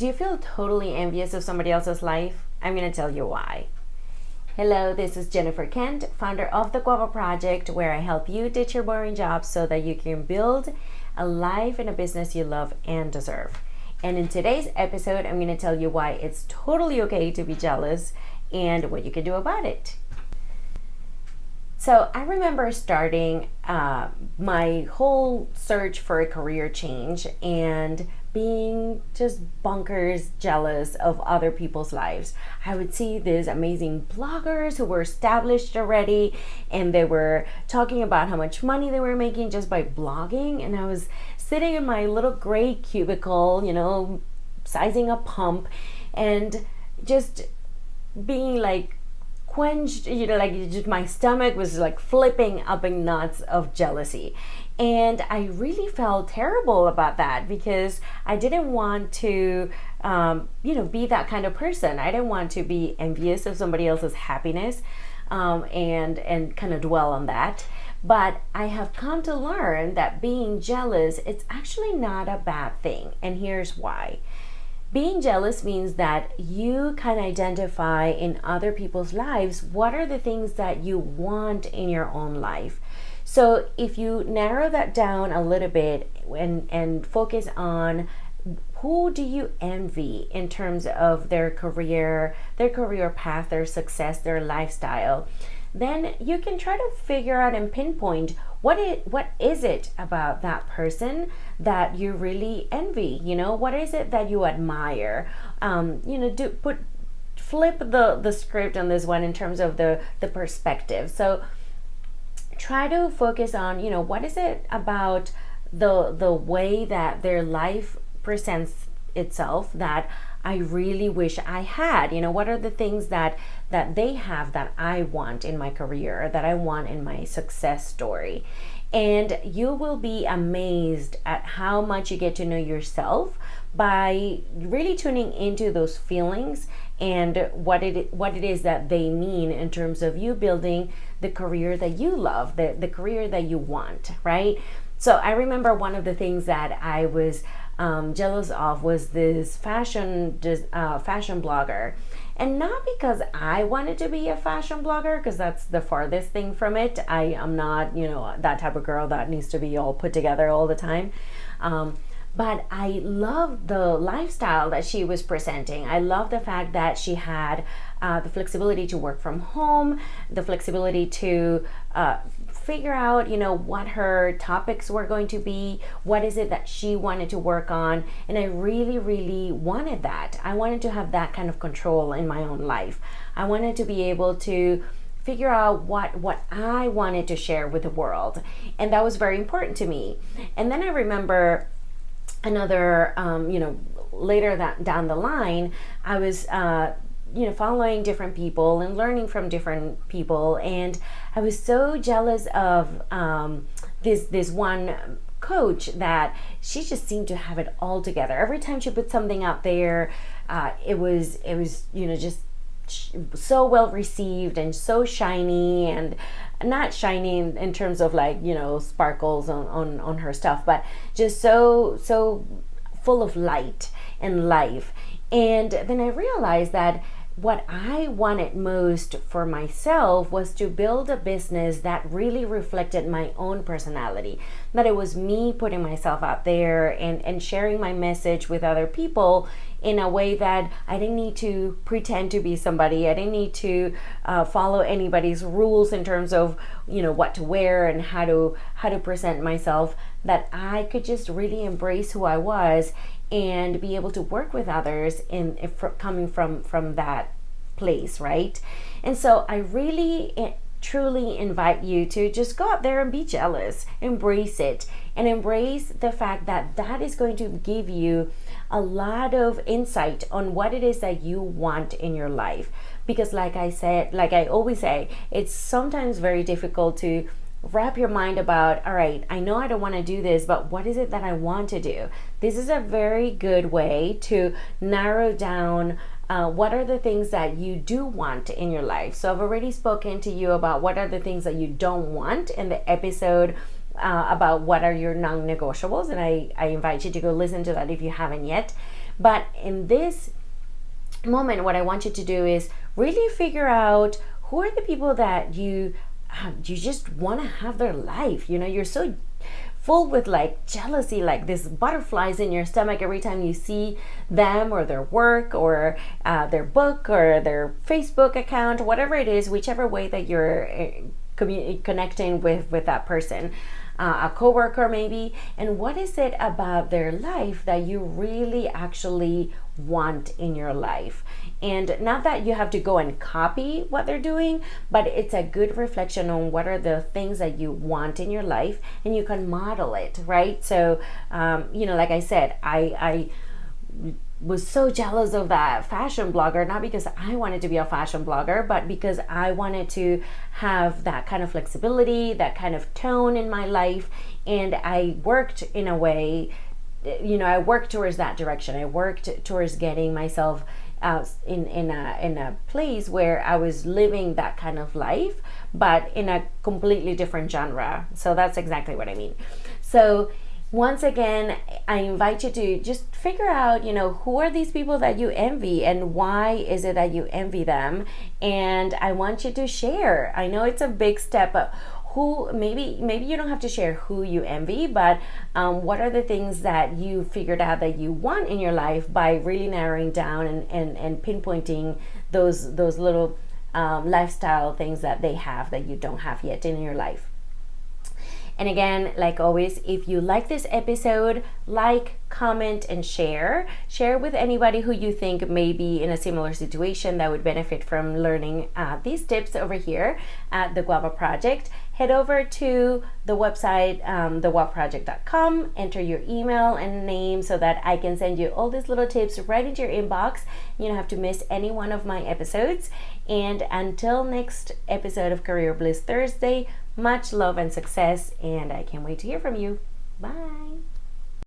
Do you feel totally envious of somebody else's life? I'm going to tell you why. Hello, this is Jennifer Kent, founder of the Guava Project, where I help you ditch your boring job so that you can build a life and a business you love and deserve. And in today's episode, I'm going to tell you why it's totally okay to be jealous and what you can do about it. So I remember starting my whole search for a career change and being just bonkers jealous of other people's lives. I would see these amazing bloggers who were established already, and they were talking about how much money they were making just by blogging. And I was sitting in my little gray cubicle, sizing a pump and just being like quenched, just my stomach was like flipping up in knots of jealousy. And I really felt terrible about that because I didn't want to, be that kind of person. I didn't want to be envious of somebody else's happiness and kind of dwell on that. But I have come to learn that being jealous, it's actually not a bad thing. And here's why. Being jealous means that you can identify in other people's lives what are the things that you want in your own life. So if you narrow that down a little bit and focus on who do you envy in terms of their career path, their success, their lifestyle, then you can try to figure out and pinpoint what is it about that person that you really envy. What is it that you admire? Flip the script on this one in terms of the perspective. So try to focus on what is it about the way that their life presents itself that I really wish I had. What are the things that they have that I want in my career, that I want in my success story? And you will be amazed at how much you get to know yourself by really tuning into those feelings and what it is that they mean in terms of you building the career that you love, the career that you want, right? So I remember one of the things that I was jealous of was this fashion blogger. And not because I wanted to be a fashion blogger, because that's the farthest thing from it. I am not, that type of girl that needs to be all put together all the time. But I loved the lifestyle that she was presenting. I loved the fact that she had the flexibility to work from home, the flexibility to figure out, what her topics were going to be, what is it that she wanted to work on. And I really, really wanted that. I wanted to have that kind of control in my own life. I wanted to be able to figure out what I wanted to share with the world. And that was very important to me. And then I remember another, later down the line, I was following different people and learning from different people, and I was so jealous of this one coach that she just seemed to have it all together. Every time she put something out there, it was just so well received and so shiny, and not shiny in terms of sparkles on her stuff, but just so full of light and life. And then I realized that what I wanted most for myself was to build a business that really reflected my own personality, that it was me putting myself out there and sharing my message with other people in a way that I didn't need to pretend to be somebody. I didn't need to follow anybody's rules in terms of what to wear and how to present myself, that I could just really embrace who I was and be able to work with others coming from that place, right? And so I really truly invite you to just go out there and be jealous, embrace it, and embrace the fact that that is going to give you a lot of insight on what it is that you want in your life. Because like I always say, it's sometimes very difficult to wrap your mind about, all right, I know I don't want to do this, but what is it that I want to do? This is a very good way to narrow down what are the things that you do want in your life. So I've already spoken to you about what are the things that you don't want in the episode about what are your non-negotiables, and I invite you to go listen to that if you haven't yet. But in this moment, what I want you to do is really figure out who are the people that you just want to have their life. You're so full with like jealousy, like this butterflies in your stomach every time you see them or their work or their book or their Facebook account, whatever it is, whichever way that you're connecting with that person, a coworker maybe. And what is it about their life that you really actually want in your life? And not that you have to go and copy what they're doing, but it's a good reflection on what are the things that you want in your life, and you can model it, right? So, like I said, I was so jealous of that fashion blogger, not because I wanted to be a fashion blogger, but because I wanted to have that kind of flexibility, that kind of tone in my life. And I worked in a way, I worked towards that direction. I worked towards getting myself in a place where I was living that kind of life, but in a completely different genre. So that's exactly what I mean. So once again, I invite you to just figure out, who are these people that you envy and why is it that you envy them? And I want you to share. I know it's a big step, but maybe you don't have to share who you envy, but what are the things that you figured out that you want in your life by really narrowing down and pinpointing those little lifestyle things that they have that you don't have yet in your life. And again, like always, if you like this episode, like, comment, and share. Share with anybody who you think may be in a similar situation that would benefit from learning these tips over here at the Guava Project. Head over to the website, theguavaproject.com, enter your email and name so that I can send you all these little tips right into your inbox. You don't have to miss any one of my episodes. And until next episode of Career Bliss Thursday, much love and success, and I can't wait to hear from you. Bye.